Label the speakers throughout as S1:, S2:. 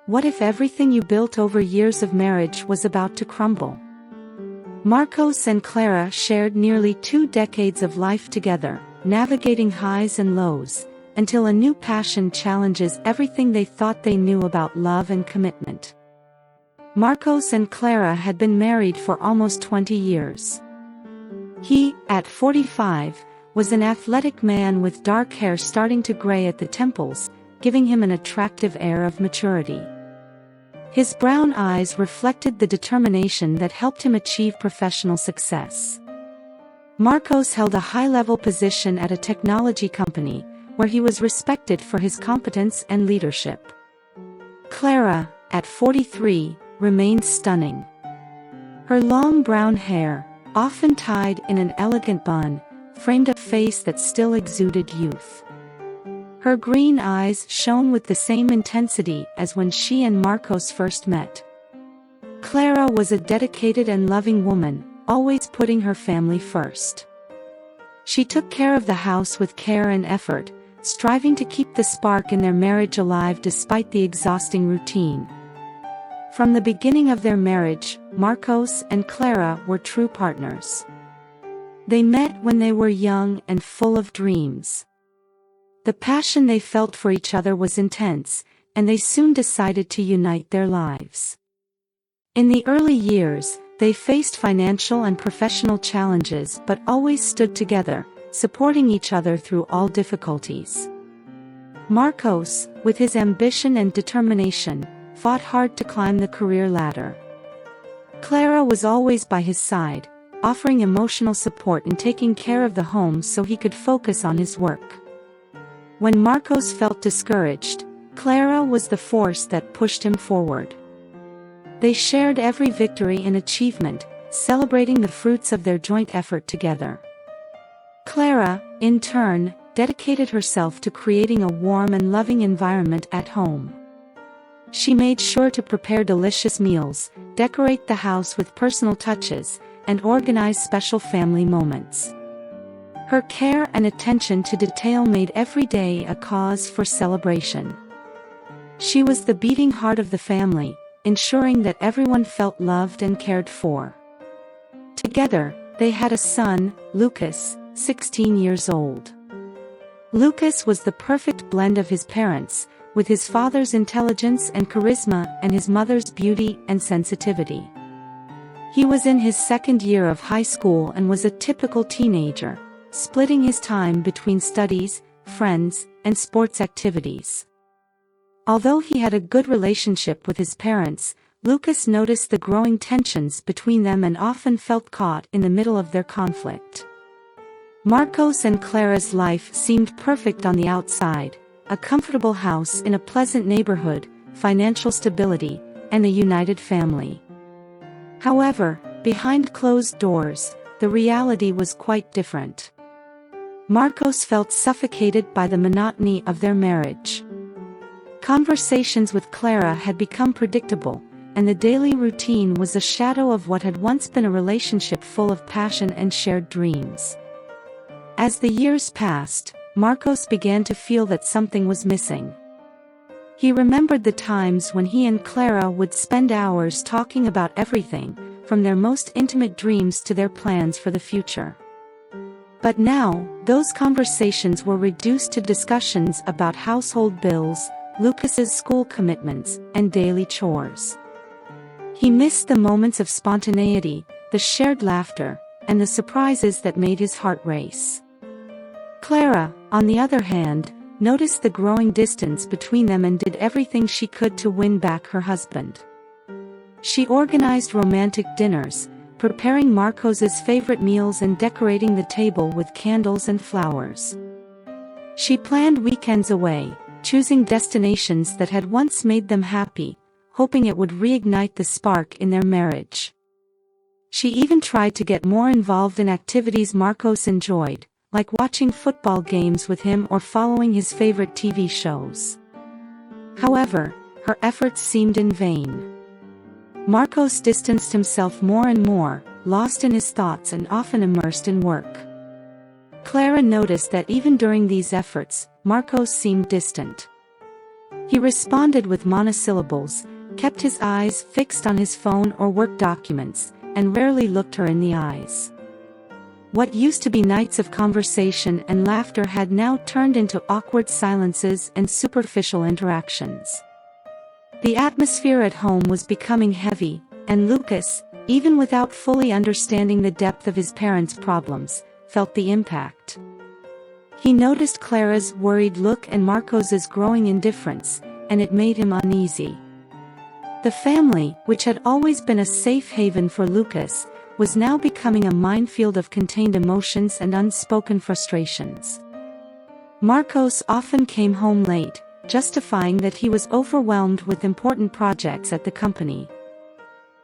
S1: What if everything you built over years of marriage was about to crumble? Marcos and Clara shared nearly 2 decades of life together, navigating highs and lows, until a new passion challenges everything they thought they knew about love and commitment. Marcos and Clara had been married for almost 20 years. He, at 45, was an athletic man with dark hair starting to gray at the temples, giving him an attractive air of maturity. His brown eyes reflected the determination that helped him achieve professional success. Marcos held a high-level position at a technology company, where he was respected for his competence and leadership. Clara, at 43, remained stunning. Her long brown hair, often tied in an elegant bun, framed a face that still exuded youth. Her green eyes shone with the same intensity as when she and Marcos first met. Clara was a dedicated and loving woman, always putting her family first. She took care of the house with care and effort, striving to keep the spark in their marriage alive despite the exhausting routine. From the beginning of their marriage, Marcos and Clara were true partners. They met when they were young and full of dreams. The passion they felt for each other was intense, and they soon decided to unite their lives. In the early years, they faced financial and professional challenges but always stood together, supporting each other through all difficulties. Marcos, with his ambition and determination, fought hard to climb the career ladder. Clara was always by his side, offering emotional support and taking care of the home so he could focus on his work. When Marcos felt discouraged, Clara was the force that pushed him forward. They shared every victory and achievement, celebrating the fruits of their joint effort together. Clara, in turn, dedicated herself to creating a warm and loving environment at home. She made sure to prepare delicious meals, decorate the house with personal touches, and organize special family moments. Her care and attention to detail made every day a cause for celebration. She was the beating heart of the family, ensuring that everyone felt loved and cared for. Together, they had a son, Lucas, 16 years old. Lucas was the perfect blend of his parents, with his father's intelligence and charisma and his mother's beauty and sensitivity. He was in his second year of high school and was a typical teenager, splitting his time between studies, friends, and sports activities. Although he had a good relationship with his parents, Lucas noticed the growing tensions between them and often felt caught in the middle of their conflict. Marcos and Clara's life seemed perfect on the outside: a comfortable house in a pleasant neighborhood, financial stability, and a united family. However, behind closed doors, the reality was quite different. Marcos felt suffocated by the monotony of their marriage. Conversations with Clara had become predictable, and the daily routine was a shadow of what had once been a relationship full of passion and shared dreams. As the years passed, Marcos began to feel that something was missing. He remembered the times when he and Clara would spend hours talking about everything, from their most intimate dreams to their plans for the future. But now, those conversations were reduced to discussions about household bills, Lucas's school commitments, and daily chores. He missed the moments of spontaneity, the shared laughter, and the surprises that made his heart race. Clara, on the other hand, noticed the growing distance between them and did everything she could to win back her husband. She organized romantic dinners, preparing Marcos's favorite meals and decorating the table with candles and flowers. She planned weekends away, choosing destinations that had once made them happy, hoping it would reignite the spark in their marriage. She even tried to get more involved in activities Marcos enjoyed, like watching football games with him or following his favorite TV shows. However, her efforts seemed in vain. Marcos distanced himself more and more, lost in his thoughts and often immersed in work. Clara noticed that even during these efforts, Marcos seemed distant. He responded with monosyllables, kept his eyes fixed on his phone or work documents, and rarely looked her in the eyes. What used to be nights of conversation and laughter had now turned into awkward silences and superficial interactions. The atmosphere at home was becoming heavy, and Lucas, even without fully understanding the depth of his parents' problems, felt the impact. He noticed Clara's worried look and Marcos's growing indifference, and it made him uneasy. The family, which had always been a safe haven for Lucas, was now becoming a minefield of contained emotions and unspoken frustrations. Marcos often came home late, justifying that he was overwhelmed with important projects at the company.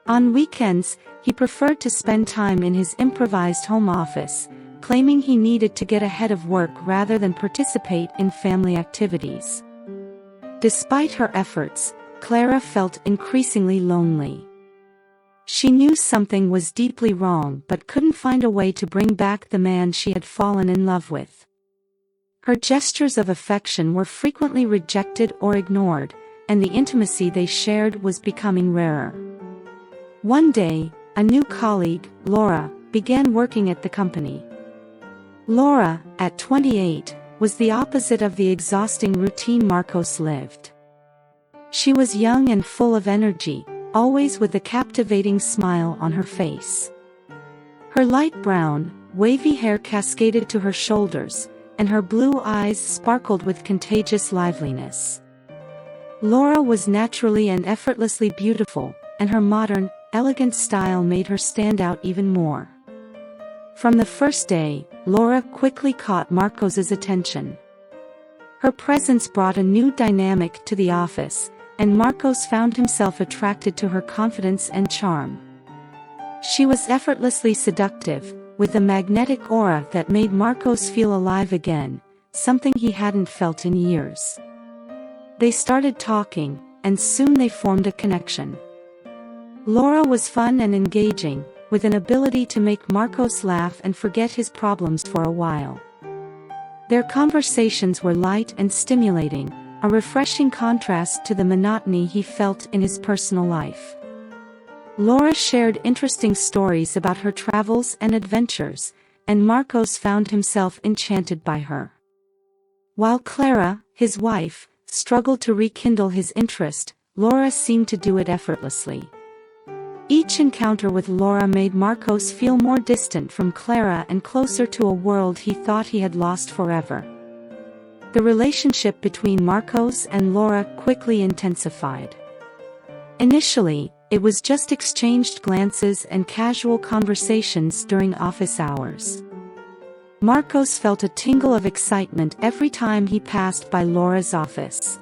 S1: On weekends, he preferred to spend time in his improvised home office, claiming he needed to get ahead of work rather than participate in family activities. Despite her efforts, Clara felt increasingly lonely. She knew something was deeply wrong but couldn't find a way to bring back the man she had fallen in love with. Her gestures of affection were frequently rejected or ignored, and the intimacy they shared was becoming rarer. One day, a new colleague, Laura, began working at the company. Laura, at 28, was the opposite of the exhausting routine Marcos lived. She was young and full of energy, always with a captivating smile on her face. Her light brown, wavy hair cascaded to her shoulders, and her blue eyes sparkled with contagious liveliness. Laura was naturally and effortlessly beautiful, and her modern, elegant style made her stand out even more. From the first day, Laura quickly caught Marcos's attention. Her presence brought a new dynamic to the office, and Marcos found himself attracted to her confidence and charm. She was effortlessly seductive, with a magnetic aura that made Marcos feel alive again, something he hadn't felt in years. They started talking, and soon they formed a connection. Laura was fun and engaging, with an ability to make Marcos laugh and forget his problems for a while. Their conversations were light and stimulating, a refreshing contrast to the monotony he felt in his personal life. Laura shared interesting stories about her travels and adventures, and Marcos found himself enchanted by her. While Clara, his wife, struggled to rekindle his interest, Laura seemed to do it effortlessly. Each encounter with Laura made Marcos feel more distant from Clara and closer to a world he thought he had lost forever. The relationship between Marcos and Laura quickly intensified. Initially, it was just exchanged glances and casual conversations during office hours. Marcos felt a tingle of excitement every time he passed by Laura's office.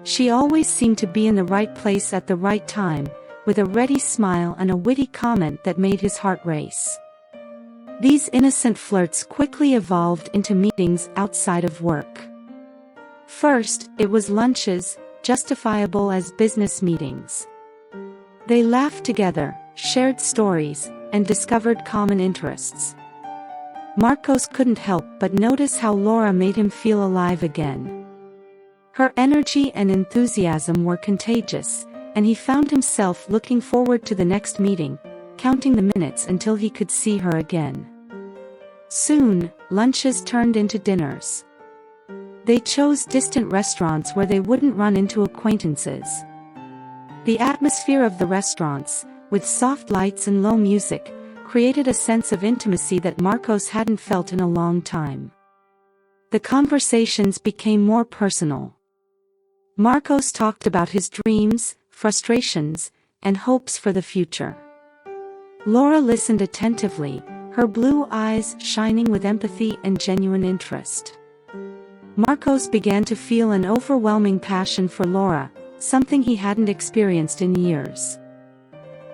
S1: She always seemed to be in the right place at the right time, with a ready smile and a witty comment that made his heart race. These innocent flirts quickly evolved into meetings outside of work. First, it was lunches, justifiable as business meetings. They laughed together, shared stories, and discovered common interests. Marcos couldn't help but notice how Laura made him feel alive again. Her energy and enthusiasm were contagious, and he found himself looking forward to the next meeting, counting the minutes until he could see her again. Soon, lunches turned into dinners. They chose distant restaurants where they wouldn't run into acquaintances. The atmosphere of the restaurants, with soft lights and low music, created a sense of intimacy that Marcos hadn't felt in a long time. The conversations became more personal. Marcos talked about his dreams, frustrations, and hopes for the future. Laura listened attentively, her blue eyes shining with empathy and genuine interest. Marcos began to feel an overwhelming passion for Laura, something he hadn't experienced in years.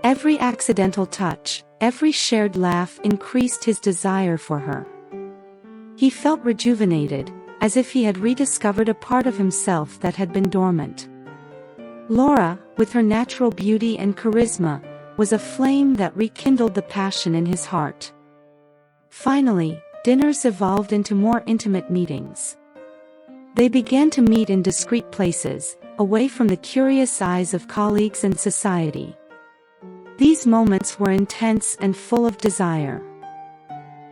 S1: Every accidental touch, every shared laugh increased his desire for her. He felt rejuvenated, as if he had rediscovered a part of himself that had been dormant. Laura, with her natural beauty and charisma, was a flame that rekindled the passion in his heart. Finally, dinners evolved into more intimate meetings. They began to meet in discreet places, away from the curious eyes of colleagues and society. These moments were intense and full of desire.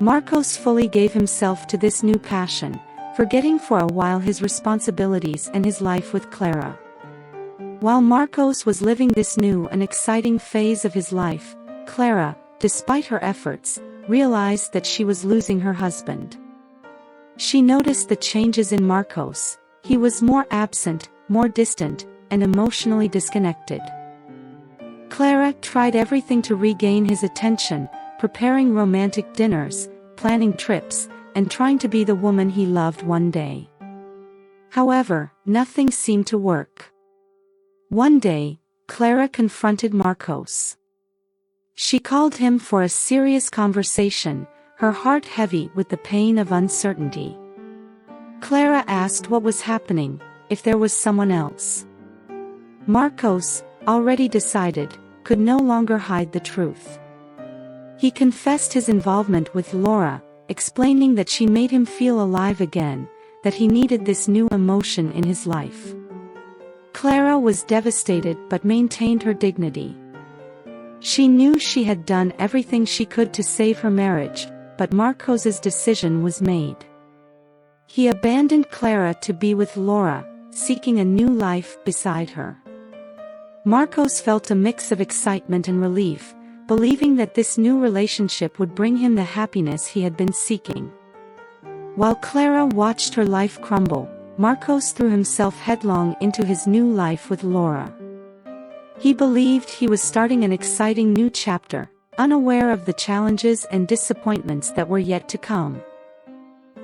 S1: Marcos fully gave himself to this new passion, forgetting for a while his responsibilities and his life with Clara. While Marcos was living this new and exciting phase of his life, Clara, despite her efforts, realized that she was losing her husband. She noticed the changes in Marcos. He was more absent, more distant, and emotionally disconnected. Clara tried everything to regain his attention, preparing romantic dinners, planning trips, and trying to be the woman he loved one day. However, nothing seemed to work. One day, Clara confronted Marcos. She called him for a serious conversation, her heart heavy with the pain of uncertainty. Clara asked what was happening, if there was someone else. Marcos, already decided, could no longer hide the truth. He confessed his involvement with Laura, explaining that she made him feel alive again, that he needed this new emotion in his life. Clara was devastated but maintained her dignity. She knew she had done everything she could to save her marriage, but Marcos's decision was made. He abandoned Clara to be with Laura, seeking a new life beside her. Marcos felt a mix of excitement and relief, believing that this new relationship would bring him the happiness he had been seeking. While Clara watched her life crumble, Marcos threw himself headlong into his new life with Laura. He believed he was starting an exciting new chapter, unaware of the challenges and disappointments that were yet to come.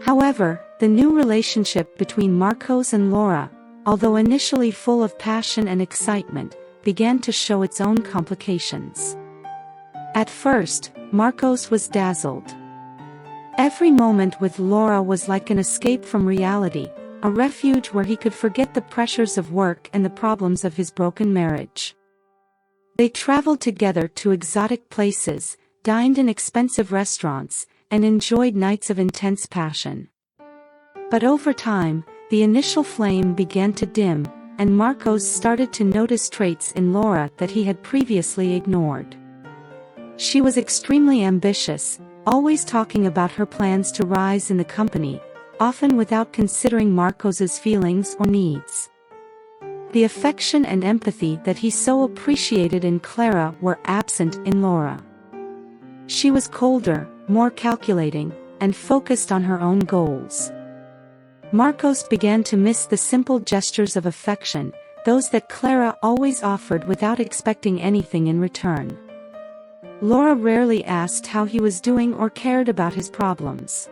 S1: However, the new relationship between Marcos and Laura, although initially full of passion and excitement, began to show its own complications. At first, Marcos was dazzled. Every moment with Laura was like an escape from reality, a refuge where he could forget the pressures of work and the problems of his broken marriage. They traveled together to exotic places, dined in expensive restaurants, and enjoyed nights of intense passion. But over time, the initial flame began to dim, and Marcos started to notice traits in Laura that he had previously ignored. She was extremely ambitious, always talking about her plans to rise in the company, often without considering Marcos's feelings or needs. The affection and empathy that he so appreciated in Clara were absent in Laura. She was colder, more calculating, and focused on her own goals. Marcos began to miss the simple gestures of affection, those that Clara always offered without expecting anything in return. Laura rarely asked how he was doing or cared about his problems.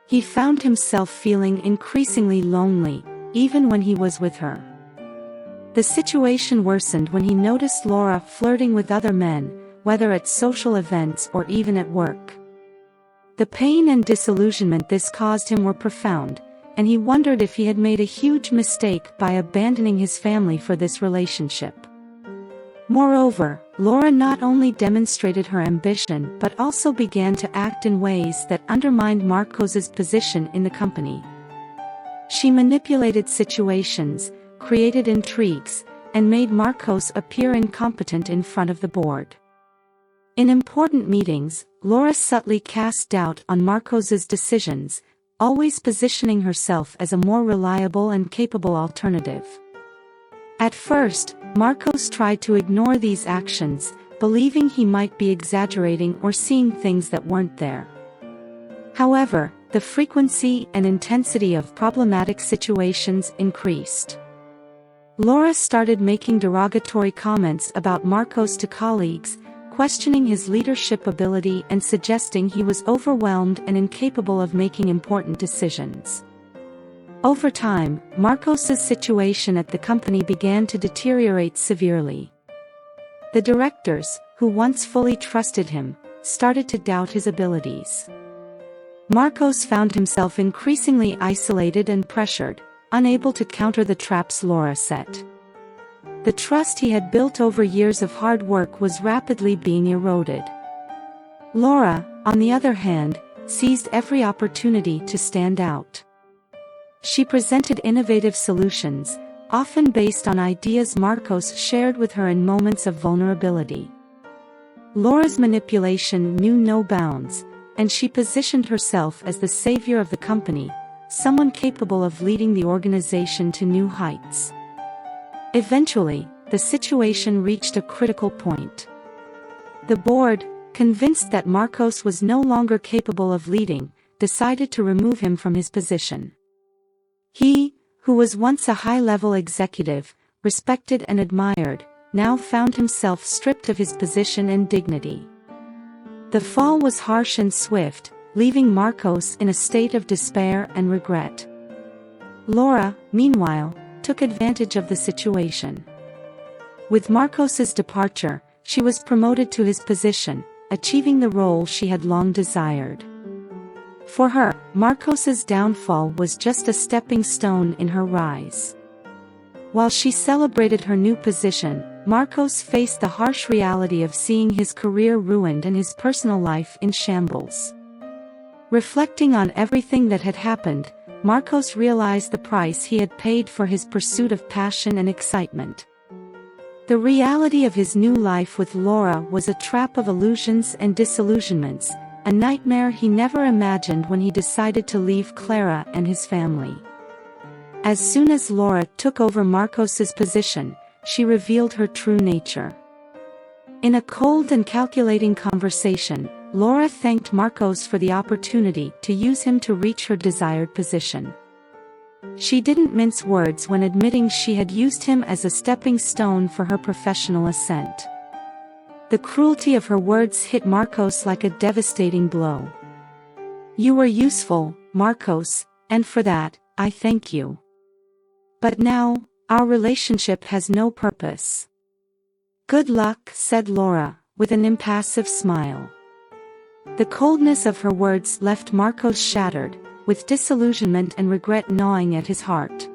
S1: He found himself feeling increasingly lonely, even when he was with her. The situation worsened when he noticed Laura flirting with other men, whether at social events or even at work. The pain and disillusionment this caused him were profound, and he wondered if he had made a huge mistake by abandoning his family for this relationship. Moreover, Laura not only demonstrated her ambition but also began to act in ways that undermined Marcos's position in the company. She manipulated situations, created intrigues, and made Marcos appear incompetent in front of the board. In important meetings, Laura subtly cast doubt on Marcos's decisions, always positioning herself as a more reliable and capable alternative. At first, Marcos tried to ignore these actions, believing he might be exaggerating or seeing things that weren't there. However, the frequency and intensity of problematic situations increased. Laura started making derogatory comments about Marcos to colleagues, questioning his leadership ability and suggesting he was overwhelmed and incapable of making important decisions. Over time, Marcos's situation at the company began to deteriorate severely. The directors, who once fully trusted him, started to doubt his abilities. Marcos found himself increasingly isolated and pressured, unable to counter the traps Laura set. The trust he had built over years of hard work was rapidly being eroded. Laura, on the other hand, seized every opportunity to stand out. She presented innovative solutions, often based on ideas Marcos shared with her in moments of vulnerability. Laura's manipulation knew no bounds, and she positioned herself as the savior of the company, someone capable of leading the organization to new heights. Eventually, the situation reached a critical point. The board, convinced that Marcos was no longer capable of leading, decided to remove him from his position. He, who was once a high-level executive, respected and admired, now found himself stripped of his position and dignity. The fall was harsh and swift, leaving Marcos in a state of despair and regret. Laura, meanwhile, took advantage of the situation. With Marcos's departure, she was promoted to his position, achieving the role she had long desired. For her, Marcos's downfall was just a stepping stone in her rise. While she celebrated her new position, Marcos faced the harsh reality of seeing his career ruined and his personal life in shambles. Reflecting on everything that had happened, Marcos realized the price he had paid for his pursuit of passion and excitement. The reality of his new life with Laura was a trap of illusions and disillusionments, a nightmare he never imagined when he decided to leave Clara and his family. As soon as Laura took over Marcos's position, she revealed her true nature. In a cold and calculating conversation, Laura thanked Marcos for the opportunity to use him to reach her desired position. She didn't mince words when admitting she had used him as a stepping stone for her professional ascent. The cruelty of her words hit Marcos like a devastating blow. "You were useful, Marcos, and for that, I thank you. But now, our relationship has no purpose." "Good luck," said Laura, with an impassive smile. The coldness of her words left Marcos shattered, with disillusionment and regret gnawing at his heart.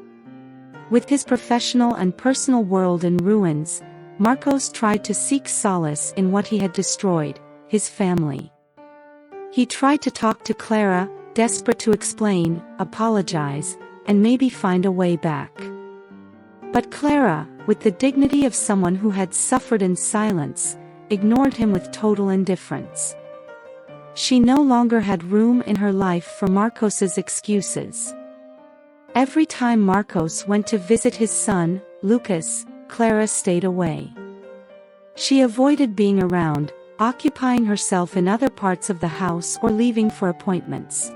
S1: With his professional and personal world in ruins, Marcos tried to seek solace in what he had destroyed, his family. He tried to talk to Clara, desperate to explain, apologize, and maybe find a way back. But Clara, with the dignity of someone who had suffered in silence, ignored him with total indifference. She no longer had room in her life for Marcos's excuses. Every time Marcos went to visit his son, Lucas, Clara stayed away. She avoided being around, occupying herself in other parts of the house or leaving for appointments.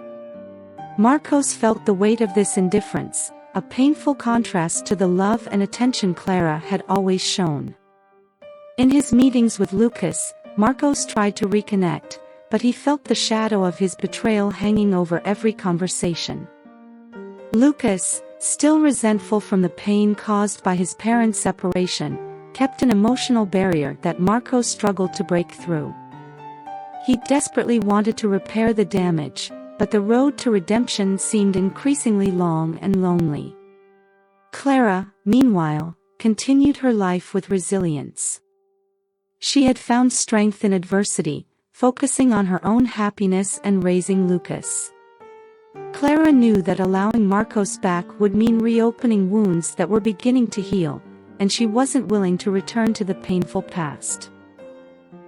S1: Marcos felt the weight of this indifference, a painful contrast to the love and attention Clara had always shown. In his meetings with Lucas, Marcos tried to reconnect, but he felt the shadow of his betrayal hanging over every conversation. Lucas, still resentful from the pain caused by his parents' separation, kept an emotional barrier that Marcos struggled to break through. He desperately wanted to repair the damage, but the road to redemption seemed increasingly long and lonely. Clara, meanwhile, continued her life with resilience. She had found strength in adversity, focusing on her own happiness and raising Lucas. Clara knew that allowing Marcos back would mean reopening wounds that were beginning to heal, and she wasn't willing to return to the painful past.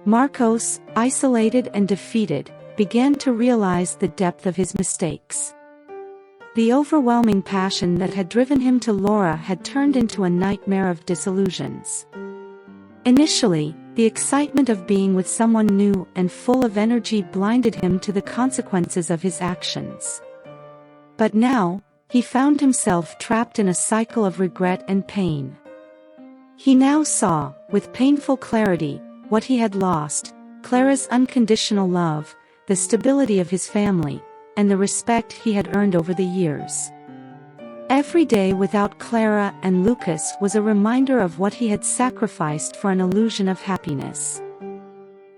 S1: Marcos, isolated and defeated, began to realize the depth of his mistakes. The overwhelming passion that had driven him to Laura had turned into a nightmare of disillusions. Initially, the excitement of being with someone new and full of energy blinded him to the consequences of his actions. But now, he found himself trapped in a cycle of regret and pain. He now saw, with painful clarity, what he had lost: Clara's unconditional love, the stability of his family, and the respect he had earned over the years. Every day without Clara and Lucas was a reminder of what he had sacrificed for an illusion of happiness.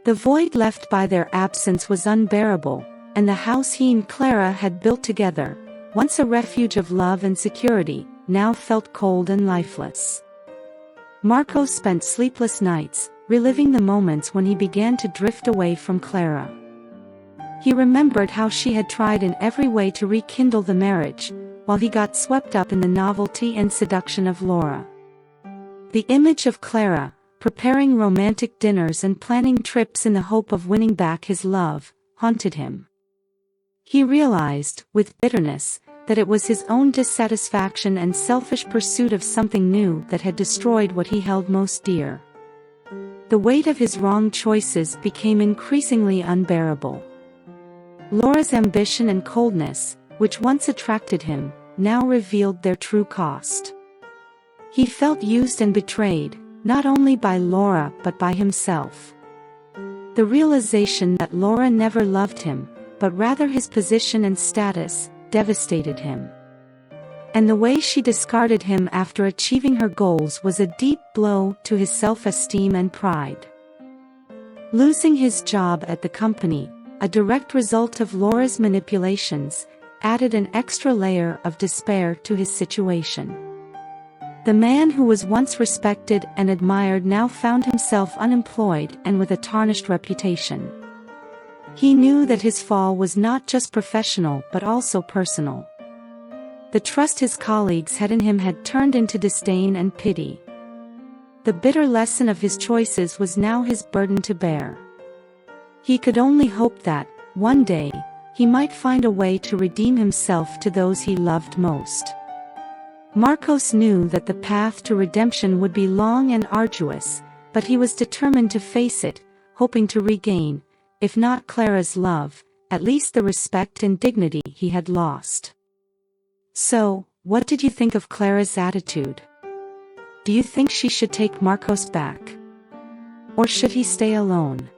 S1: The void left by their absence was unbearable, and the house he and Clara had built together, once a refuge of love and security, now felt cold and lifeless. Marcos spent sleepless nights, reliving the moments when he began to drift away from Clara. He remembered how she had tried in every way to rekindle the marriage, while he got swept up in the novelty and seduction of Laura. The image of Clara, preparing romantic dinners and planning trips in the hope of winning back his love, haunted him. He realized, with bitterness, that it was his own dissatisfaction and selfish pursuit of something new that had destroyed what he held most dear. The weight of his wrong choices became increasingly unbearable. Laura's ambition and coldness, which once attracted him, now revealed their true cost. He felt used and betrayed, not only by Laura but by himself. The realization that Laura never loved him, but rather his position and status, devastated him. And the way she discarded him after achieving her goals was a deep blow to his self-esteem and pride. Losing his job at the company, a direct result of Laura's manipulations, added an extra layer of despair to his situation. The man who was once respected and admired now found himself unemployed and with a tarnished reputation. He knew that his fall was not just professional but also personal. The trust his colleagues had in him had turned into disdain and pity. The bitter lesson of his choices was now his burden to bear. He could only hope that, one day, he might find a way to redeem himself to those he loved most. Marcos knew that the path to redemption would be long and arduous, but he was determined to face it, hoping to regain, if not Clara's love, at least the respect and dignity he had lost. So, what did you think of Clara's attitude? Do you think she should take Marcos back? Or should he stay alone?